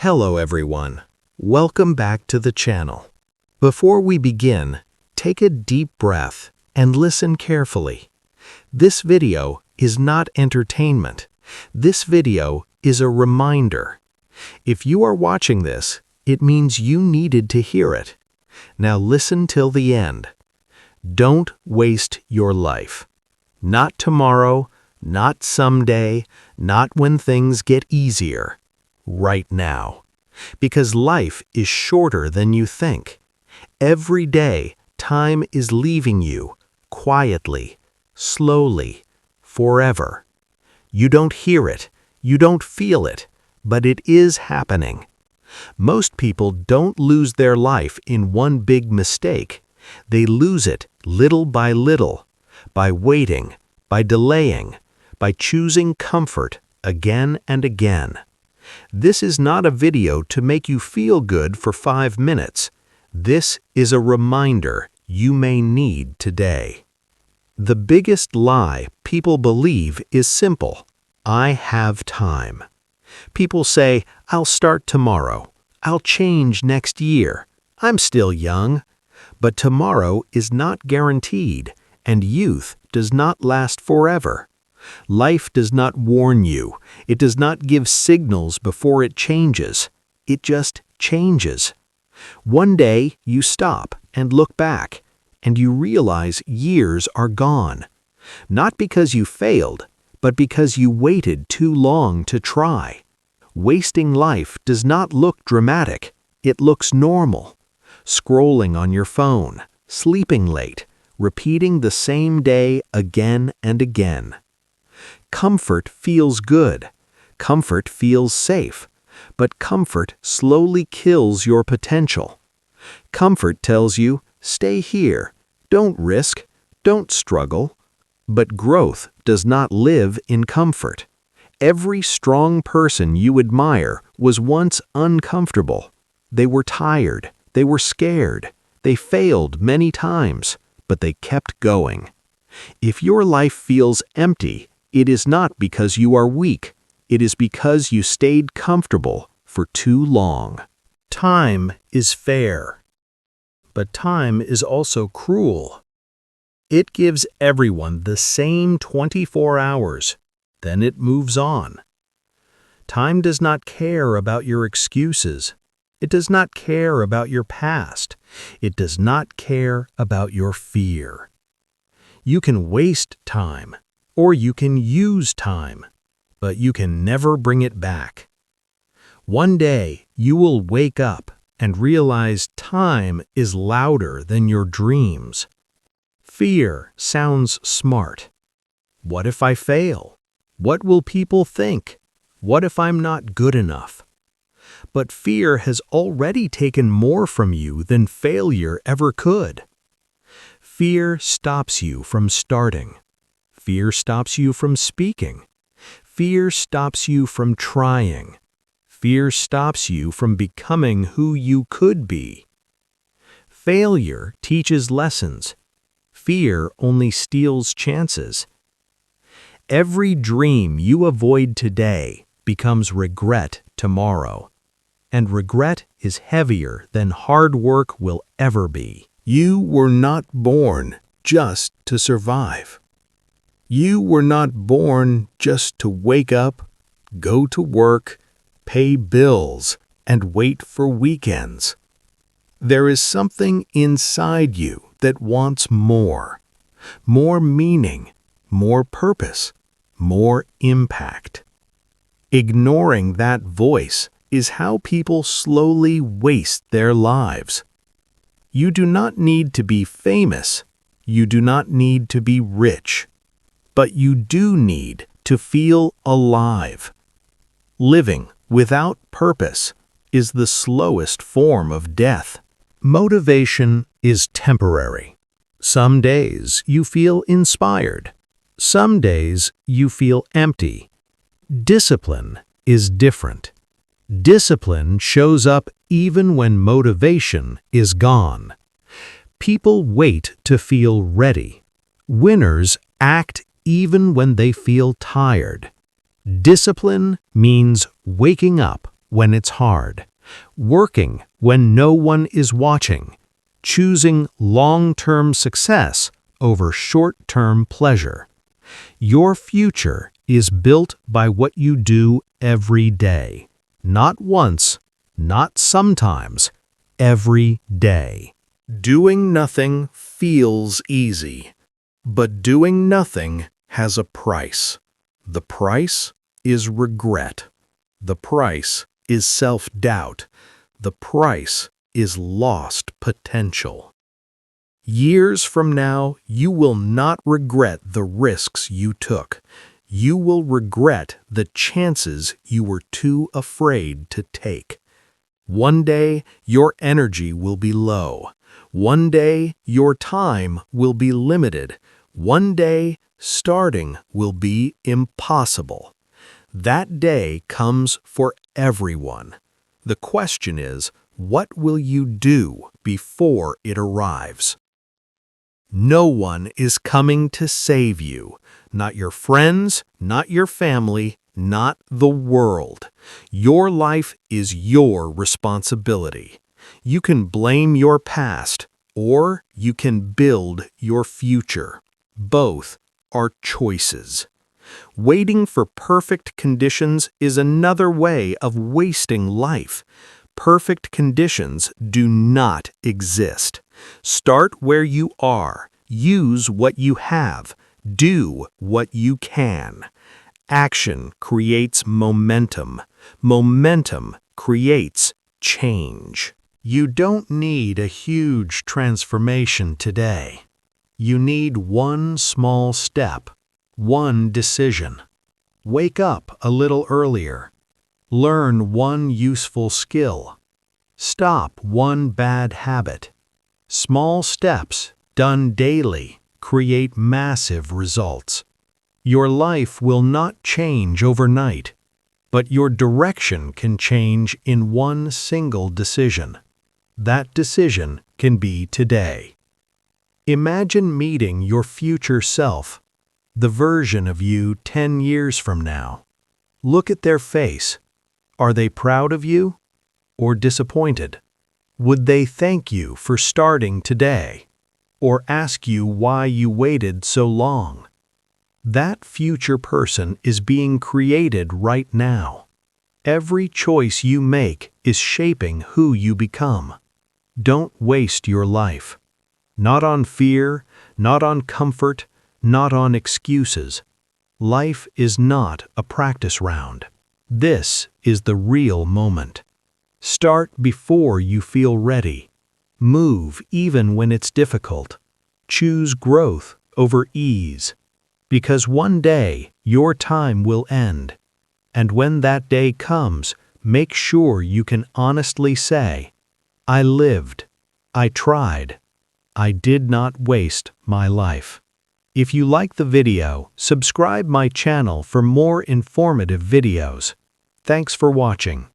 Hello everyone. Welcome back to the channel. Before we begin, take a deep breath and listen carefully. This video is not entertainment. This video is a reminder. If you are watching this, it means you needed to hear it. Now listen till the end. Don't waste your life. Not tomorrow, not someday, not when things get easier. Right now. Because life is shorter than you think. Every day, time is leaving you, quietly, slowly, forever. You don't hear it, you don't feel it, but it is happening. Most people don't lose their life in one big mistake. They lose it little by little, by waiting, by delaying, by choosing comfort again and again. This is not a video to make you feel good for 5 minutes. This is a reminder you may need today. The biggest lie people believe is simple. I have time. People say, I'll start tomorrow. I'll change next year. I'm still young. But tomorrow is not guaranteed, and youth does not last forever. Life does not warn you. It does not give signals before it changes. It just changes. One day you stop and look back, and you realize years are gone. Not because you failed, but because you waited too long to try. Wasting life does not look dramatic. It looks normal. Scrolling on your phone, sleeping late, repeating the same day again and again. Comfort feels good. Comfort feels safe. But comfort slowly kills your potential. Comfort tells you, stay here, don't risk, don't struggle. But growth does not live in comfort. Every strong person you admire was once uncomfortable. They were tired, they were scared, they failed many times, but they kept going. If your life feels empty, it is not because you are weak. It is because you stayed comfortable for too long. Time is fair. But time is also cruel. It gives everyone the same 24 hours. Then it moves on. Time does not care about your excuses. It does not care about your past. It does not care about your fear. You can waste time, or you can use time, but you can never bring it back. One day, you will wake up and realize time is louder than your dreams. Fear sounds smart. What if I fail? What will people think? What if I'm not good enough? But fear has already taken more from you than failure ever could. Fear stops you from starting. Fear stops you from speaking. Fear stops you from trying. Fear stops you from becoming who you could be. Failure teaches lessons. Fear only steals chances. Every dream you avoid today becomes regret tomorrow. And regret is heavier than hard work will ever be. You were not born just to survive. You were not born just to wake up, go to work, pay bills, and wait for weekends. There is something inside you that wants more. More meaning, more purpose, more impact. Ignoring that voice is how people slowly waste their lives. You do not need to be famous. You do not need to be rich. But you do need to feel alive. Living without purpose is the slowest form of death. Motivation is temporary. Some days you feel inspired. Some days you feel empty. Discipline is different. Discipline shows up even when motivation is gone. People wait to feel ready. Winners act even when they feel tired. Discipline means waking up when it's hard, working when no one is watching, choosing long-term success over short-term pleasure. Your future is built by what you do every day. Not once, not sometimes, every day. Doing nothing feels easy, but doing nothing has a price. The price is regret. The price is self-doubt. The price is lost potential. Years from now, you will not regret the risks you took. You will regret the chances you were too afraid to take. One day, your energy will be low. One day, your time will be limited. One day, starting will be impossible. That day comes for everyone. The question is, what will you do before it arrives? No one is coming to save you. Not your friends, not your family, not the world. Your life is your responsibility. You can blame your past, or you can build your future. Both are choices. Waiting for perfect conditions is another way of wasting life. Perfect conditions do not exist. Start where you are. Use what you have. Do what you can. Action creates momentum. Momentum creates change. You don't need a huge transformation today. You need one small step, one decision. Wake up a little earlier. Learn one useful skill. Stop one bad habit. Small steps done daily create massive results. Your life will not change overnight, but your direction can change in one single decision. That decision can be today. Imagine meeting your future self, the version of you 10 years from now. Look at their face. Are they proud of you or disappointed? Would they thank you for starting today or ask you why you waited so long? That future person is being created right now. Every choice you make is shaping who you become. Don't waste your life. Not on fear, not on comfort, not on excuses. Life is not a practice round. This is the real moment. Start before you feel ready. Move even when it's difficult. Choose growth over ease. Because one day your time will end. And when that day comes, make sure you can honestly say, I lived, I tried, I did not waste my life. If you like the video, subscribe my channel for more informative videos. Thanks for watching.